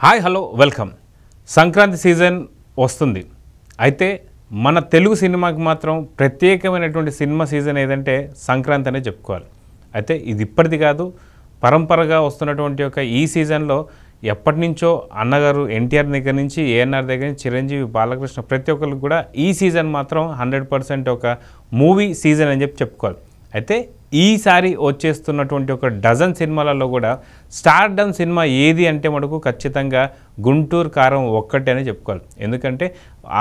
Hi hello welcome. Sankranti season వస్తుంది. అయితే మన తెలుగు సినిమాకి మాత్రం ప్రత్యేకమైనటువంటి సినిమా సీజన్ ఏదంటే సంక్రాంతి అనే చెప్పుకోవాలి. అయితే ఇది ఇప్పటిది కాదు, పరంపరగా వస్తున్నటువంటి ఒక ఈ సీజన్లో ఎప్పటి నుంచో అన్నగారు ఎన్టీఆర్ దగ్గర నుంచి ఏఎన్ఆర్ దగ్గర నుంచి చిరంజీవి, బాలకృష్ణ ప్రతి ఒక్కరికి కూడా ఈ సీజన్ మాత్రం 100% ఒక మూవీ సీజన్ అని చెప్పుకోవాలి. అయితే ఈసారి వచ్చేస్తున్నటువంటి ఒక డజన్ సినిమాలలో కూడా స్టార్డమ్ సినిమా ఏది అంటే మనకు ఖచ్చితంగా గుంటూరు కారం ఒక్కటే అని చెప్పుకోవాలి. ఎందుకంటే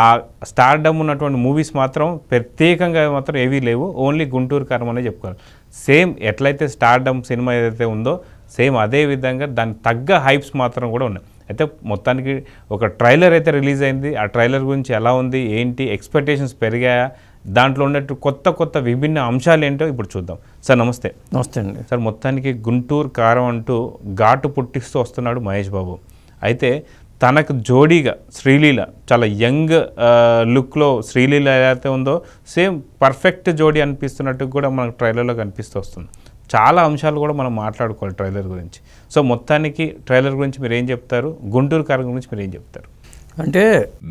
ఆ స్టార్డమ్ ఉన్నటువంటి మూవీస్ మాత్రం ప్రత్యేకంగా మాత్రం ఏవీ లేవు, ఓన్లీ గుంటూరు కారం అనే చెప్పుకోవాలి. సేమ్ ఎట్లయితే స్టార్డమ్ సినిమా ఏదైతే ఉందో సేమ్ అదే విధంగా దానికి తగ్గ హైప్స్ మాత్రం కూడా ఉన్నాయి. అయితే మొత్తానికి ఒక ట్రైలర్ అయితే రిలీజ్ అయింది. ఆ ట్రైలర్ గురించి ఎలా ఉంది, ఏంటి, ఎక్స్పెక్టేషన్స్ పెరిగాయా, దాంట్లో ఉన్నట్టు కొత్త విభిన్న అంశాలు ఏంటో ఇప్పుడు చూద్దాం. సార్ నమస్తే. నమస్తే అండి. సార్ మొత్తానికి గుంటూరు కారం అంటూ ఘాటు పుట్టిస్తూ వస్తున్నాడు మహేష్ బాబు. అయితే తనకు జోడీగా శ్రీలీల, చాలా యంగ్ లుక్లో శ్రీలీల ఏదైతే ఉందో సేమ్ పర్ఫెక్ట్ జోడీ అనిపిస్తున్నట్టు కూడా మనకు ట్రైలర్లో కనిపిస్తూ వస్తుంది. చాలా అంశాలు కూడా మనం మాట్లాడుకోవాలి ట్రైలర్ గురించి. సో మొత్తానికి ట్రైలర్ గురించి మీరు ఏం చెప్తారు, గుంటూరు కారం గురించి మీరు ఏం చెప్తారు? అంటే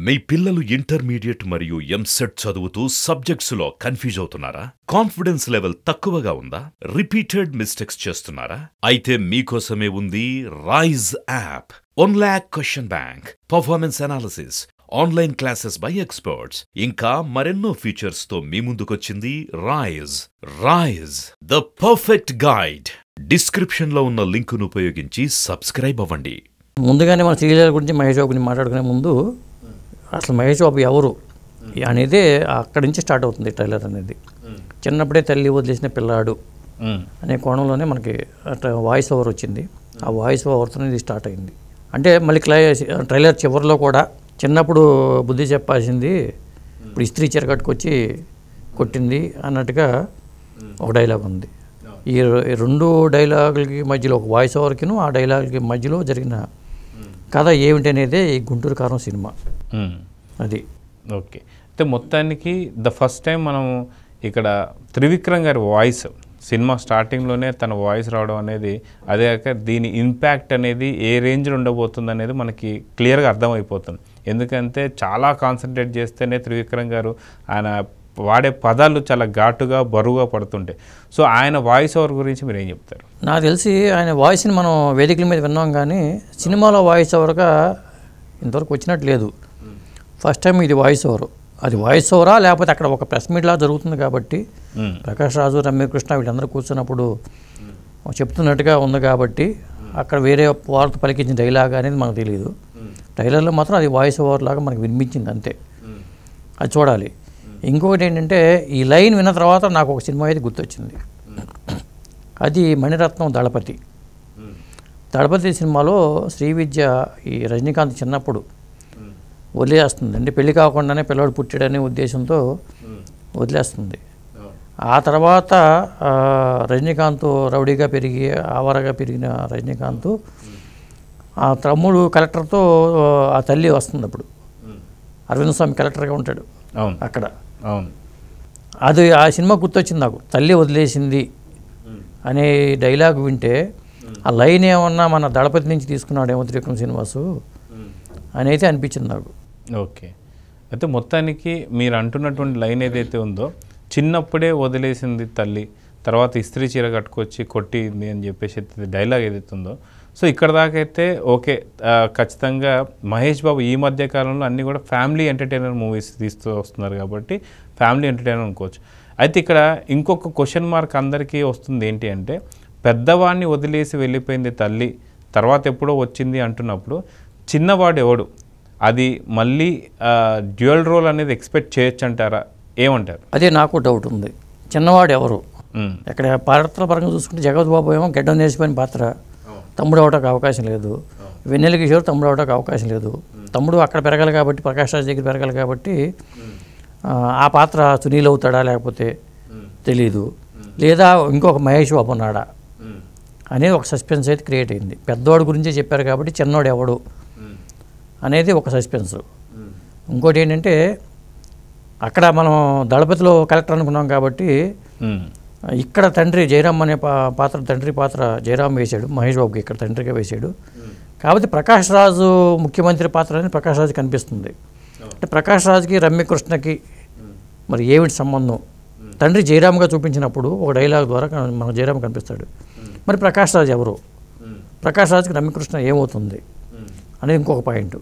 మీ పిల్లలు ఇంటర్మీడియట్ మరియు ఎంసెట్ చదువుతూ సబ్జెక్ట్స్ లో కన్ఫ్యూజ్ అవుతున్నారా? కాన్ఫిడెన్స్ లెవెల్ తక్కువగా ఉందా? రిపీటెడ్ మిస్టేక్స్ చేస్తున్నారా? అయితే మీకోసమే ఉంది Rise app. 1 lakh question bank, performance analysis, online classes by experts, ఇంకా మరెన్నో ఫీచర్స్ తో మీ ముందుకొచ్చింది Rise the perfect guide. Description లో ఉన్న లింకును ఉపయోగించి సబ్స్క్రైబ్ అవ్వండి. ముందుగానే మన శ్రీలీల గురించి, మహేష్ బాబు గురించి మాట్లాడుకునే ముందు అసలు మహేష్ బాబు ఎవరు అనేది అక్కడి నుంచి స్టార్ట్ అవుతుంది ట్రైలర్ అనేది. చిన్నప్పుడే తల్లి వదిలేసిన పిల్లాడు అనే కోణంలోనే మనకి వాయిస్ ఓవర్ వచ్చింది. ఆ వాయిస్ ఓవర్తో ఇది స్టార్ట్ అయింది. అంటే మళ్ళీ ట్రైలర్ చివరిలో కూడా చిన్నప్పుడు బుద్ధి చెప్పాల్సింది ఇప్పుడు ఇస్త్రీ చీర కట్టుకొచ్చి కొట్టింది అన్నట్టుగా ఒక డైలాగ్ ఉంది. ఈ రెండు డైలాగులకి మధ్యలో ఒక వాయిస్ ఓవర్కిను ఆ డైలాగులకి మధ్యలో జరిగిన కథ ఏమిటి అనేది ఈ గుంటూరు కారం సినిమా. అది ఓకే. అయితే మొత్తానికి ద ఫస్ట్ టైం మనం ఇక్కడ త్రివిక్రమ్ గారి వాయిస్ సినిమా స్టార్టింగ్లోనే తన వాయిస్ రావడం అనేది, అదే కాక దీని ఇంపాక్ట్ అనేది ఏ రేంజ్లో ఉండబోతుంది అనేది మనకి క్లియర్గా అర్థమైపోతుంది. ఎందుకంటే చాలా కాన్సన్ట్రేట్ చేస్తేనే త్రివిక్రమ్ గారు ఆయన వాడే పదాలు చాలా ఘాటుగా బరువుగా పడుతుంటాయి. సో ఆయన వాయిస్ ఓవర్ గురించి మీరు ఏం చెప్తారు? నాకు తెలిసి ఆయన వాయిస్ని మనం వేదికల మీద విన్నాం, కానీ సినిమాలో వాయిస్ ఓవర్గా ఇంతవరకు వచ్చినట్టు లేదు. ఫస్ట్ టైం ఇది వాయిస్ ఓవర్. అది వాయిస్ ఓవరా లేకపోతే అక్కడ ఒక ప్రెస్ మీట్ లా జరుగుతుంది కాబట్టి ప్రకాష్ రాజు, రమ్యకృష్ణ వీళ్ళందరూ కూర్చున్నప్పుడు చెప్తున్నట్టుగా ఉంది కాబట్టి అక్కడ వేరే వార్త పలికించిన డైలాగ్ అనేది మనకు తెలియదు. ట్రైలర్లో మాత్రం అది వాయిస్ ఓవర్ లాగా మనకు వినిపించింది అంతే. అది చూడాలి. ఇంకొకటి ఏంటంటే ఈ లైన్ విన్న తర్వాత నాకు ఒక సినిమా అయితే గుర్తొచ్చింది. అది మణిరత్నం దళపతి సినిమాలో శ్రీవిద్య ఈ రజనీకాంత్ చిన్నప్పుడు వదిలేస్తుంది. అంటే పెళ్లి కాకుండానే పిల్లవాడు పుట్టాడనే ఉద్దేశంతో వదిలేస్తుంది. ఆ తర్వాత రజనీకాంత్ రౌడీగా పెరిగి ఆవారగా పెరిగిన రజనీకాంత్ ఆ తమ్ముడు కలెక్టర్తో ఆ తల్లి వస్తుంది. అప్పుడు అరవింద్ స్వామి కలెక్టర్గా ఉంటాడు అక్కడ. అది ఆ సినిమా గుర్తొచ్చింది నాకు. తల్లి వదిలేసింది అనే డైలాగ్ వింటే ఆ లైన్ ఏమన్నా మన దళపతి నుంచి తీసుకున్నాడేమో త్రివిక్రమ్ శ్రీనివాసు అని అయితే అనిపించింది నాకు. ఓకే. అయితే మొత్తానికి మీరు అంటున్నటువంటి లైన్ ఏదైతే ఉందో, చిన్నప్పుడే వదిలేసింది తల్లి, తర్వాత ఇస్త్రీ చీర కట్టుకొచ్చి కొట్టింది అని చెప్పేసి డైలాగ్ ఏదైతే ఉందో, సో ఇక్కడ దాకైతే ఓకే. ఖచ్చితంగా మహేష్ బాబు ఈ మధ్య కాలంలో అన్నీ కూడా ఫ్యామిలీ ఎంటర్టైనర్ మూవీస్ తీస్తూ వస్తున్నారు కాబట్టి ఫ్యామిలీ ఎంటర్టైనర్ అనుకోవచ్చు. అయితే ఇక్కడ ఇంకొక క్వశ్చన్ మార్క్ అందరికీ వస్తుంది. ఏంటి అంటే, పెద్దవాడిని వదిలేసి వెళ్ళిపోయింది తల్లి, తర్వాత ఎప్పుడో వచ్చింది అంటున్నప్పుడు చిన్నవాడు ఎవడు, అది మళ్ళీ డ్యూయల్ రోల్ అనేది ఎక్స్పెక్ట్ చేయొచ్చు అంటారా? ఏమంటారు? అదే నాకు డౌట్ ఉంది. చిన్నవాడు ఎవరు? ఇక్కడ పాత్రల పరంగా చూసుకుంటే జగత్ బాబు ఏమో గడ్డం నేర్చిపోయిన పాత్ర, తమ్ముడు అవడానికి అవకాశం లేదు. వెన్నెల కిషోర్ తమ్ముడు అవడానికి అవకాశం లేదు. తమ్ముడు అక్కడ పెరగాలి కాబట్టి, ప్రకాష్ రాజ్ దగ్గర పెరగాలి కాబట్టి ఆ పాత్ర సునీల్ అవుతాడా లేకపోతే తెలీదు, లేదా ఇంకొక మహేష్ బాబు ఉన్నాడా అనేది ఒక సస్పెన్స్ అయితే క్రియేట్ అయింది. పెద్దవాడు గురించే చెప్పారు కాబట్టి చిన్నవాడు ఎవడు అనేది ఒక సస్పెన్స్. ఇంకోటి ఏంటంటే, అక్కడ మనం దళపతిలో కలెక్టర్ అనుకున్నాం కాబట్టి ఇక్కడ తండ్రి జయరామ్ అనే తండ్రి పాత్ర జయరామ్ వేశాడు, మహేష్ బాబుకి ఇక్కడ తండ్రిగా వేశాడు. కాబట్టి ప్రకాష్ రాజు ముఖ్యమంత్రి పాత్ర అనేది ప్రకాష్ రాజు కనిపిస్తుంది. అంటే ప్రకాష్ రాజుకి రమ్యకృష్ణకి మరి ఏమిటి సంబంధం? తండ్రి జయరామ్గా చూపించినప్పుడు ఒక డైలాగ్ ద్వారా మన జయరామ్ కనిపిస్తాడు. మరి ప్రకాష్ రాజు ఎవరు? ప్రకాష్ రాజుకి రమ్యకృష్ణ ఏమవుతుంది అనేది ఇంకొక పాయింట్.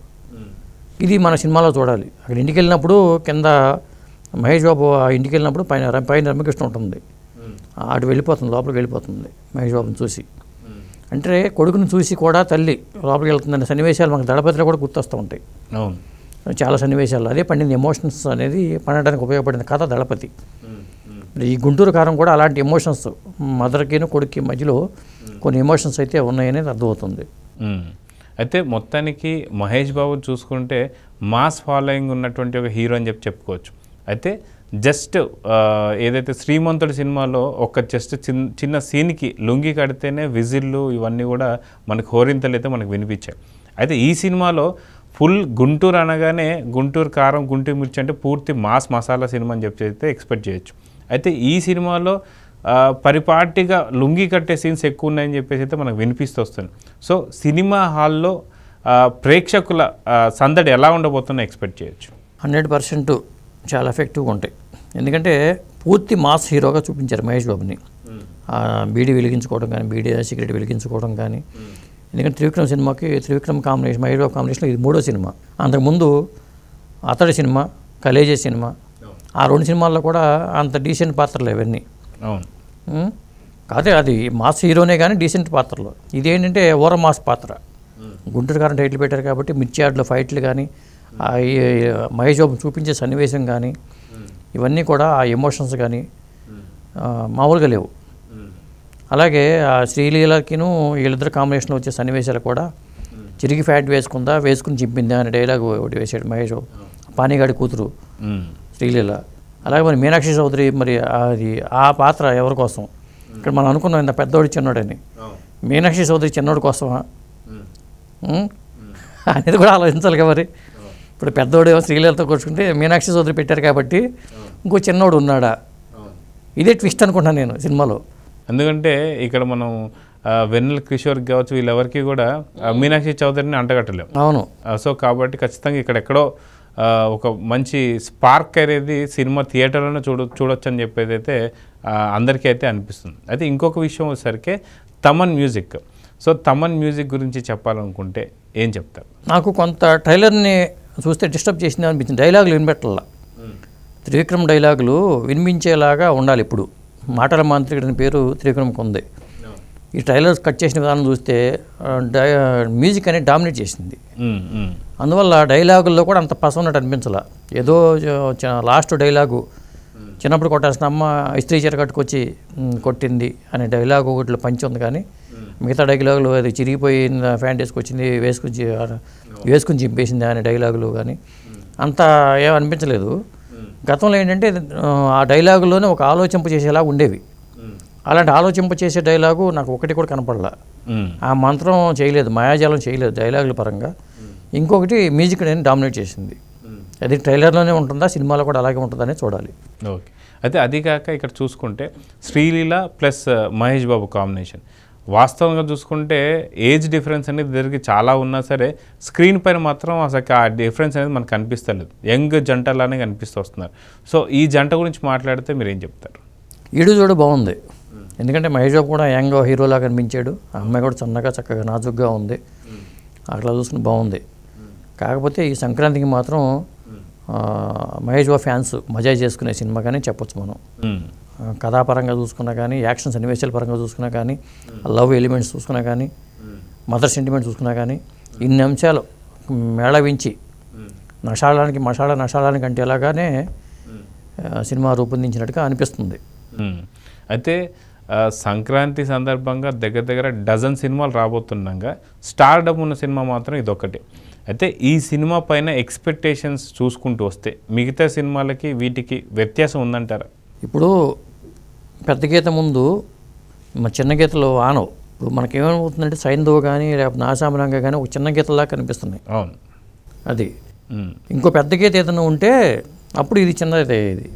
ఇది మన సినిమాలో చూడాలి. అక్కడ ఇంటికి వెళ్ళినప్పుడు కింద మహేష్ బాబు ఆ ఇంటికి వెళ్ళినప్పుడు పైన రమ్యకృష్ణ ఉంటుంది, అటు వెళ్ళిపోతుంది, లోపలికి వెళ్ళిపోతుంది మహేష్ బాబుని చూసి. అంటే కొడుకుని చూసి కూడా తల్లి లోపలికి వెళ్తుందనే సన్నివేశాలు మనకు దళపతిలో కూడా గుర్తొస్తూ ఉంటాయి. చాలా సన్నివేశాలు అదే పండింది. ఎమోషన్స్ అనేది పండడానికి ఉపయోగపడిన కథ దళపతి. ఈ గుంటూరు కారం కూడా అలాంటి ఎమోషన్స్ మదర్కిను కొడుక్కి మధ్యలో కొన్ని ఎమోషన్స్ అయితే ఉన్నాయనేది అర్థమవుతుంది. అయితే మొత్తానికి మహేష్ బాబు చూసుకుంటే మాస్ ఫాలోయింగ్ ఉన్నటువంటి ఒక హీరో అని చెప్పుకోవచ్చు. అయితే జస్ట్ ఏదైతే శ్రీమంతుడి సినిమాలో ఒక జస్ట్ చిన్న సీన్కి లుంగి కడితేనే విజిల్లు ఇవన్నీ కూడా మనకు హోరింతలు అయితే మనకు వినిపించాయి. అయితే ఈ సినిమాలో ఫుల్ గుంటూరు అనగానే గుంటూరు కారం గుంటూరు మిర్చి అంటే పూర్తి మాస్ మసాలా సినిమా అని చెప్పి అయితే ఎక్స్పెక్ట్ చేయొచ్చు. అయితే ఈ సినిమాలో పరిపాటిగా లుంగి కట్టే సీన్స్ ఎక్కువ ఉన్నాయని చెప్పేసి అయితే మనకు వినిపిస్తూ వస్తుంది. సో సినిమా హాల్లో ప్రేక్షకుల సందడి ఎలా ఉండబోతుందో ఎక్స్పెక్ట్ చేయొచ్చు. 100% చాలా ఎఫెక్టివ్గా ఉంటాయి. ఎందుకంటే పూర్తి మాస్ హీరోగా చూపించారు మహేష్ బాబుని. బీడీ వెలిగించుకోవడం కానీ, బీడీ సిగరెట్ వెలిగించుకోవడం కానీ. ఎందుకంటే త్రివిక్రమ్ సినిమాకి త్రివిక్రమ్ కాంబినేషన్, మహేష్ బాబు కాంబినేషన్లో ఇది 3వ సినిమా. అంతకుముందు అతడి సినిమా, కలేజే సినిమా, ఆ 2 సినిమాల్లో కూడా అంత డీసెంట్ పాత్రలు ఇవన్నీ. కాదే అది మాస్ హీరోనే కానీ డీసెంట్ పాత్రలు. ఇదేంటంటే ఓర మాస్ పాత్ర. గుంటూరు కారం టైటిల్ పెట్టారు కాబట్టి మిర్చి యార్డ్లో ఫైట్లు కానీ, మహేష్ బాబు చూపించే సన్నివేశం కానీ, ఇవన్నీ కూడా ఆ ఎమోషన్స్ కానీ మామూలుగా లేవు. అలాగే ఆ శ్రీలీలకిను వీళ్ళిద్దరు కాంబినేషన్లో వచ్చే సన్నివేశాలు కూడా చిరిగి ఫ్యాట్ వేసుకుని చింపిందా అనే డైలాగ్ ఒకటి వేసాడు మహేష్ బాబు, పానీగాడి కూతురు శ్రీలీల. అలాగే మరి మీనాక్షి చౌదరి, మరి అది ఆ పాత్ర ఎవరి కోసం? ఇక్కడ మనం అనుకున్నాం ఇంత పెద్దోడు చిన్నోడని. మీనాక్షి చౌదరి చిన్నోడి కోసమా అనేది కూడా ఆలోచించాలి కదా. మరి ఇప్పుడు పెద్దోడు శ్రీలీలతో కూర్చుంటే మీనాక్షి చౌదరి పెట్టారు కాబట్టి ఇంకో చిన్నోడు ఉన్నాడా? ఇదే ట్విస్ట్ అనుకుంటున్నాను నేను సినిమాలో. ఎందుకంటే ఇక్కడ మనం వెన్నెల కిషోర్ కావచ్చు వీళ్ళెవరికి కూడా మీనాక్షి చౌదరిని అంటగట్టలేము. అవును. సో కాబట్టి ఖచ్చితంగా ఇక్కడెక్కడో ఒక మంచి స్పార్క్ అనేది సినిమా థియేటర్లోనే చూడొచ్చు అని చెప్పేది అయితే అందరికీ అయితే అనిపిస్తుంది. అయితే ఇంకొక విషయం వచ్చేసరికి Thaman music. So Thaman music గురించి చెప్పాలనుకుంటే ఏం చెప్తారు? నాకు కొంత ట్రైలర్ని చూస్తే డిస్టర్బ్ చేసింది అనిపించింది. డైలాగులు వినిపెట్టాల. త్రివిక్రమ్ డైలాగులు వినిపించేలాగా ఉండాలి. ఇప్పుడు మాటల మాంత్రికుడు అని పేరు త్రివిక్రమ్కి ఉంది. ఈ ట్రైలర్స్ కట్ చేసిన విధానం చూస్తే మ్యూజిక్ అనేది డామినేట్ చేసింది. అందువల్ల డైలాగుల్లో కూడా అంత పస ఉన్నట్టు అనిపించాల. ఏదో లాస్ట్ డైలాగు చిన్నప్పుడు కొట్టాల్సిన అమ్మ ఇస్త్రీ చీర కట్టుకొచ్చి కొట్టింది అనే డైలాగు ఒకటిలో పంచి ఉంది. కానీ మిగతా డైలాగులు అది చిరిగిపోయిన ఫ్యాంట్ వేసుకుని చింపేసింది అనే డైలాగులు కానీ అంత ఏమనిపించలేదు. గతంలో ఏంటంటే ఆ డైలాగుల్లోనే ఒక ఆలోచింప చేసేలా ఉండేవి. అలాంటి ఆలోచింప చేసే డైలాగు నాకు ఒకటి కూడా కనపడలా. ఆ మంత్రం చేయలేదు, మాయాజాలం చేయలేదు డైలాగుల పరంగా. ఇంకొకటి మ్యూజిక్ అనేది డామినేట్ చేసింది. అది ట్రైలర్లోనే ఉంటుందా, సినిమాలో కూడా అలాగే ఉంటుందనే చూడాలి. ఓకే. అయితే అది కాక ఇక్కడ చూసుకుంటే శ్రీలీల ప్లస్ మహేష్ బాబు కాంబినేషన్ వాస్తవంగా చూసుకుంటే ఏజ్ డిఫరెన్స్ అనేది ఇద్దరికి చాలా ఉన్నా సరే స్క్రీన్ పైన మాత్రం అసలు ఆ డిఫరెన్స్ అనేది మనకు కనిపిస్తలేదు. యంగ్ జంటలానే కనిపిస్తూ వస్తున్నారు. సో ఈ జంట గురించి మాట్లాడితే మీరు ఏం చెప్తారు? ఈడు చూడు బాగుంది. ఎందుకంటే మహేష్ బాబు కూడా యంగ్ హీరోలా కనిపించాడు. ఆ అమ్మాయి కూడా సన్నగా చక్కగా నాజుగ్గా ఉంది. అట్లా చూసుకుని బాగుంది. కాకపోతే ఈ సంక్రాంతికి మాత్రం మహేష్ బాబు ఫ్యాన్స్ మజా చేసుకునే సినిమా కానీ చెప్పొచ్చు మనం. కథాపరంగా చూసుకున్నా కానీ, యాక్షన్ సన్నివేశాల పరంగా చూసుకున్నా కానీ, లవ్ ఎలిమెంట్స్ చూసుకున్నా కానీ, మదర్ సెంటిమెంట్ చూసుకున్నా కానీ, ఇన్ని అంశాలు మేళవించి నషాలానికి అంటే ఎలాగానే సినిమా రూపొందించినట్టుగా అనిపిస్తుంది. అయితే సంక్రాంతి సందర్భంగా దగ్గర డజన్ సినిమాలు రాబోతుండగా స్టార్డమ్ ఉన్న సినిమా మాత్రం ఇదొక్కటి. అయితే ఈ సినిమా పైన ఎక్స్పెక్టేషన్స్ చూసుకుంటూ వస్తే మిగతా సినిమాలకి వీటికి వ్యత్యాసం ఉందంటారా? ఇప్పుడు పెద్ద గీత ముందు చిన్న గీతలు ఆనవు. ఇప్పుడు మనకేమవుతుందంటే సైంధవ్ కానీ లేకపోతే నాసామరంగా కానీ ఒక చిన్న గీతలా కనిపిస్తున్నాయి. అవును. అది ఇంకో పెద్ద గీత ఏదైనా ఉంటే అప్పుడు ఇది చిన్నదే. ఇది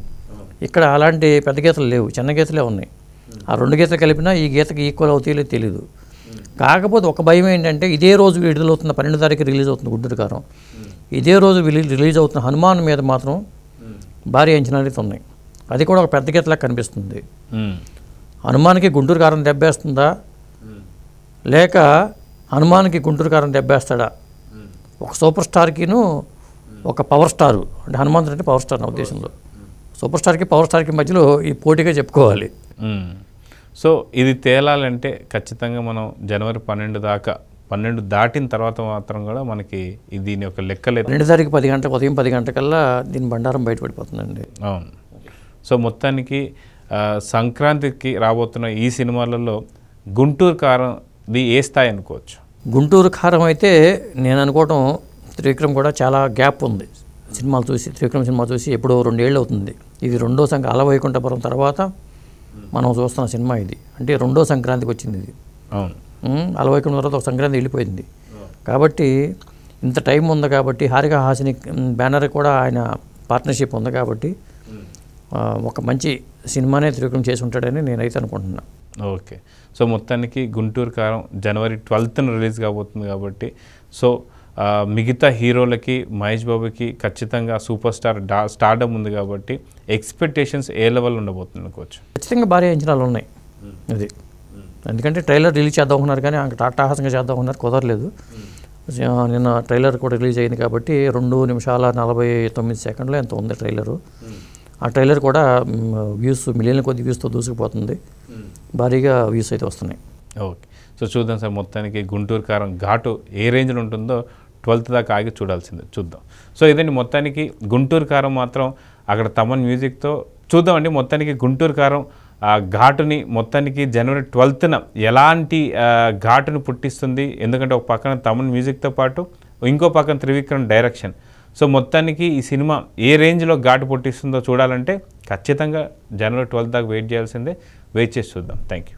ఇక్కడ అలాంటి పెద్ద గీతలు లేవు, చిన్న గీతలే ఉన్నాయి. ఆ 2 గీతలు కలిపినా ఈ గీతకి ఈక్వల్ అవుతాయో తెలీదు. కాకపోతే ఒక భయం ఏంటంటే ఇదే రోజు విడుదలవుతున్న 12 తారీఖు రిలీజ్ అవుతుంది గుంటూరు కారం, ఇదే రోజు రిలీజ్ అవుతున్న హనుమాన్ మీద మాత్రం భారీ అంచనాలు అయితే ఉన్నాయి. అది కూడా ఒక పెద్ద గీతలా కనిపిస్తుంది. హనుమాన్కి గుంటూరు కారం దెబ్బేస్తుందా లేక హనుమాన్కి గుంటూరు కారం దెబ్బేస్తాడా? ఒక సూపర్ స్టార్కిను ఒక పవర్ స్టారు, అంటే హనుమంతుడు అంటే పవర్ స్టార్ నా ఉద్దేశంలో, సూపర్ స్టార్కి పవర్ స్టార్కి మధ్యలో ఈ పోటీగా చెప్పుకోవాలి. సో ఇది తేలాలంటే ఖచ్చితంగా మనం జనవరి 12 దాకా, 12 దాటిన తర్వాత మాత్రం కూడా మనకి దీని యొక్క లెక్కలేదు. 12 తారీఖు 10 గంటలకు, ఉదయం 10 గంటకల్లా దీని బండారం బయటపడిపోతుందండి. అవును. సో మొత్తానికి సంక్రాంతికి రాబోతున్న ఈ సినిమాలలో గుంటూరు కారంది ఏ స్థాయి అనుకోవచ్చు? గుంటూరు కారం అయితే నేను అనుకోవటం త్రివిక్రమ్ కూడా చాలా గ్యాప్ ఉంది సినిమాలు చూసి, త్రివిక్రమ్ సినిమా చూసి ఎప్పుడో 2 ఏళ్ళు అవుతుంది. ఇది రెండో అలవైకుంఠపురం తర్వాత మనం చూస్తున్న సినిమా ఇది, అంటే రెండో సంక్రాంతికి వచ్చింది ఇది. అవును. అలవైకుంఠం తర్వాత ఒక సంక్రాంతి వెళ్ళిపోయింది కాబట్టి ఇంత టైం ఉంది కాబట్టి, హారిక హాసిని బ్యానర్ కూడా ఆయన పార్ట్నర్షిప్ ఉంది కాబట్టి ఒక మంచి సినిమానే త్రివిక్రమ్ చేసి ఉంటాడని నేనైతే అనుకుంటున్నాను. ఓకే. సో మొత్తానికి గుంటూరు కారం జనవరి 12న రిలీజ్ కాబోతుంది కాబట్టి, సో మిగతా హీరోలకి మహేష్ బాబుకి ఖచ్చితంగా సూపర్ స్టార్డమ్ ఉంది కాబట్టి ఎక్స్పెక్టేషన్స్ ఏ లెవెల్ ఉండబోతుంది అనుకోవచ్చు? ఖచ్చితంగా భారీ అంచనాలు ఉన్నాయి అది. ఎందుకంటే ట్రైలర్ రిలీజ్ చేద్దాం అనుకున్నారు కానీ టాటాహాసంగా చేద్దాం అనుకున్నారు, కుదరలేదు. నిన్న ట్రైలర్ కూడా రిలీజ్ అయింది కాబట్టి 2 నిమిషాల 49 సెకండ్లు ఎంత ఉంది ట్రైలరు. ఆ ట్రైలర్ కూడా వ్యూస్ మిలియన్ల కొద్ది వ్యూస్తో దూసుకుపోతుంది, భారీగా వ్యూస్ అయితే వస్తున్నాయి. ఓకే. సో చూద్దాం సార్, మొత్తానికి గుంటూరు కారం ఘాటు ఏ రేంజ్లో ఉంటుందో 12th దాకా ఆగి చూడాల్సిందే, చూద్దాం. సో ఇదండి మొత్తానికి గుంటూరు కారం మాత్రం అక్కడ తమన్ మ్యూజిక్తో చూద్దామండి. మొత్తానికి గుంటూరు కారం ఘాటుని మొత్తానికి జనవరి 12న ఎలాంటి ఘాటుని పుట్టిస్తుంది, ఎందుకంటే ఒక పక్కన తమన్ మ్యూజిక్తో పాటు ఇంకో పక్కన త్రివిక్రమ్ డైరెక్షన్. సో మొత్తానికి ఈ సినిమా ఏ రేంజ్లో ఘాటు పుట్టిస్తుందో చూడాలంటే ఖచ్చితంగా జనవరి 12 దాకా వెయిట్ చేయాల్సిందే. వెయిట్ చేసి చూద్దాం. Thank you.